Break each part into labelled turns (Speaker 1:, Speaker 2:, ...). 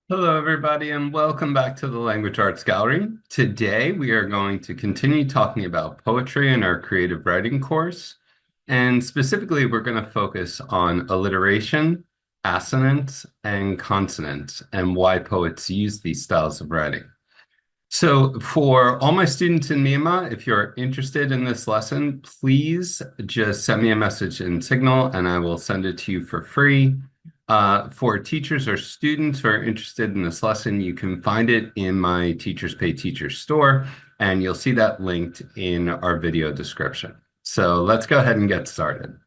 Speaker 1: Hello, everybody, and welcome back to the Language Arts Gallery. Today, we are going to continue talking about poetry in our creative writing course. And specifically, we're going to focus on alliteration, assonance, and consonant, and why poets use these styles of writing. So for all my students in Myanmar, if you're interested in this lesson, please just send me a message in Signal and I will send it to you for free. For teachers or students who are interested in this lesson, you can find it in my Teachers Pay Teachers store, and you'll see that linked in our video description. So let's go ahead and get started.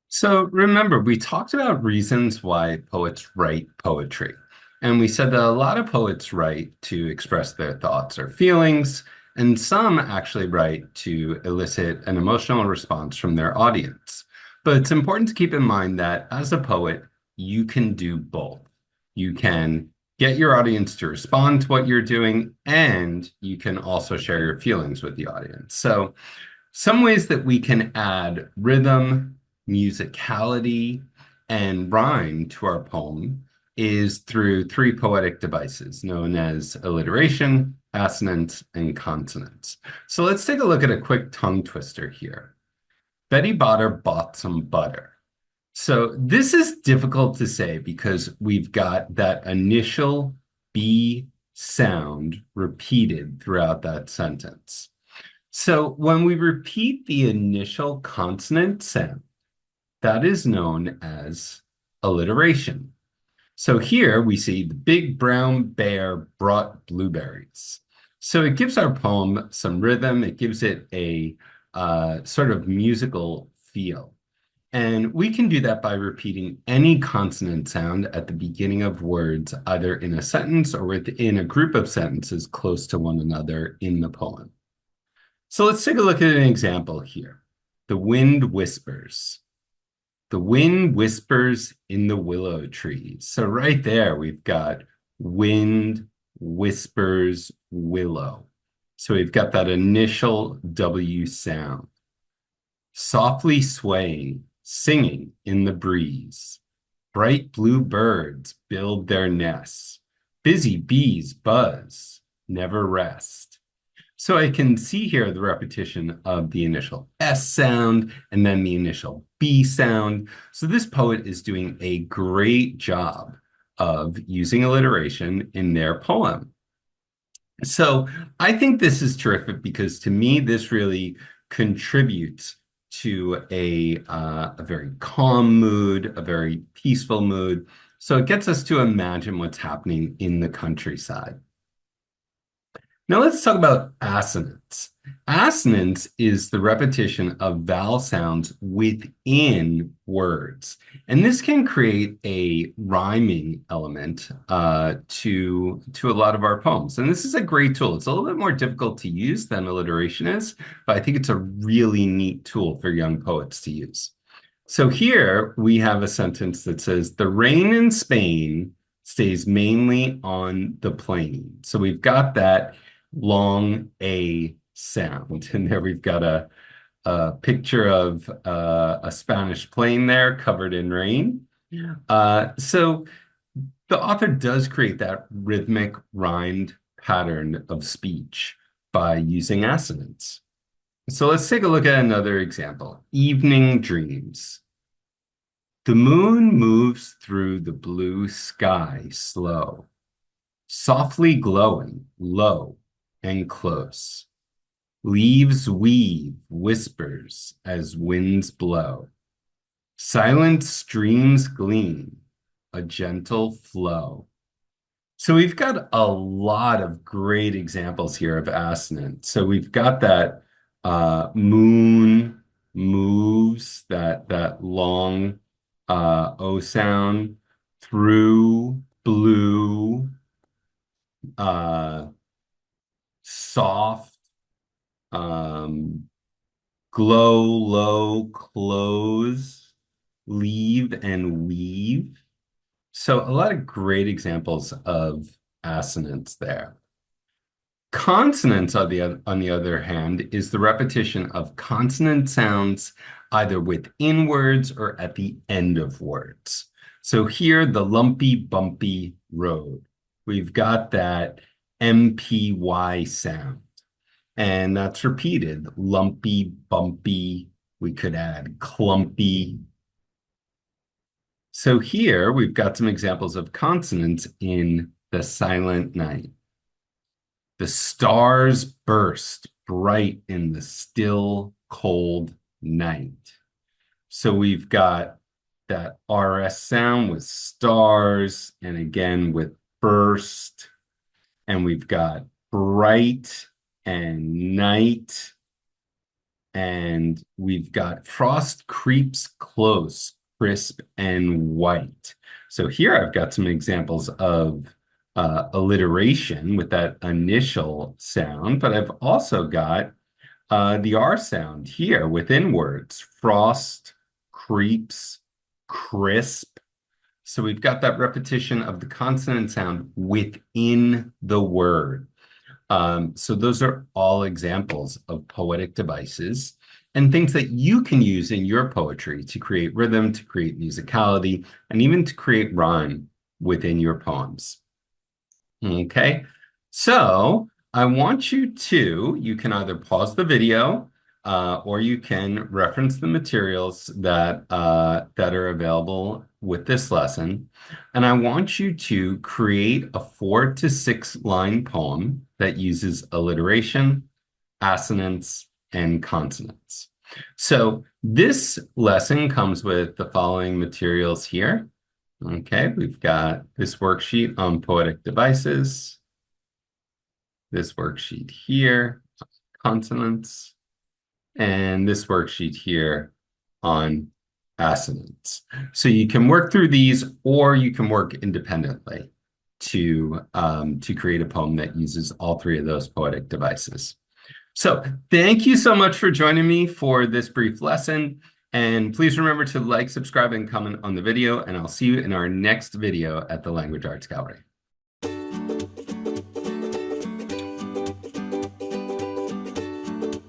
Speaker 1: So remember, we talked about reasons why poets write poetry. And we said that a lot of poets write to express their thoughts or feelings, and some actually write to elicit an emotional response from their audience. But it's important to keep in mind that as a poet, you can do both. You can get your audience to respond to what you're doing, and you can also share your feelings with the audience. So some ways that we can add rhythm, musicality, and rhyme to our poem is through three poetic devices known as alliteration, assonance, and consonance. So let's take a look at a quick tongue twister here. Betty Botter bought some butter. So this is difficult to say because we've got that initial B sound repeated throughout that sentence. So when we repeat the initial consonant sound, that is known as alliteration. So here we see the big brown bear brought blueberries. So it gives our poem some rhythm. It gives it a sort of musical feel. And we can do that by repeating any consonant sound at the beginning of words, either in a sentence or within a group of sentences close to one another in the poem. So let's take a look at an example here. The wind whispers. The wind whispers in the willow trees. So right there, we've got wind whispers willow. So we've got that initial W sound. Softly swaying, singing in the breeze. Bright blue birds build their nests. Busy bees buzz, never rest. So I can see here the repetition of the initial S sound and then the initial B sound. So this poet is doing a great job of using alliteration in their poem. So I think this is terrific because to me, this really contributes to a very calm mood, a very peaceful mood. So it gets us to imagine what's happening in the countryside. Now let's talk about assonance. Assonance is the repetition of vowel sounds within words. And this can create a rhyming element to a lot of our poems. And this is a great tool. It's a little bit more difficult to use than alliteration is, but I think it's a really neat tool for young poets to use. So here we have a sentence that says, the rain in Spain stays mainly on the plain. So we've got that long A sound. And there we've got a picture of a Spanish plane there covered in rain. So the author does create that rhythmic rhymed pattern of speech by using assonance. So let's take a look at another example. Evening dreams. The moon moves through the blue sky slow, softly glowing, low and close. Leaves weave, whispers as winds blow. Silent streams gleam, a gentle flow. So we've got a lot of great examples here of assonance. So we've got that moon moves, that long O sound through blue, soft, glow, low, close, leave, and weave. So a lot of great examples of assonance there. Consonance, on the other hand, is the repetition of consonant sounds either within words or at the end of words. So here, the lumpy, bumpy road. we've got that MPY sound. And that's repeated. Lumpy, bumpy. We could add clumpy. So here we've got some examples of consonants in the silent night. The stars burst bright in the still, cold night. So we've got that RS sound with stars, and again with burst, and we've got bright and night, and we've got frost creeps close, crisp and white. So here I've got some examples of alliteration with that initial sound, but I've also got the R sound here within words, frost, creeps, crisp. So we've got that repetition of the consonant sound within the word. So those are all examples of poetic devices and things that you can use in your poetry to create rhythm, to create musicality, and even to create rhyme within your poems. Okay, so I want you can either pause the video or you can reference the materials that are available with this lesson. And I want you to create a 4 to 6 line poem that uses alliteration, assonance, and consonants. So this lesson comes with the following materials here. Okay, we've got this worksheet on poetic devices, this worksheet here, consonants, and this worksheet here on assonance. So you can work through these, or you can work independently to create a poem that uses all 3 of those poetic devices. So thank you so much for joining me for this brief lesson. And please remember to like, subscribe, and comment on the video, and I'll see you in our next video at the Language Arts Gallery.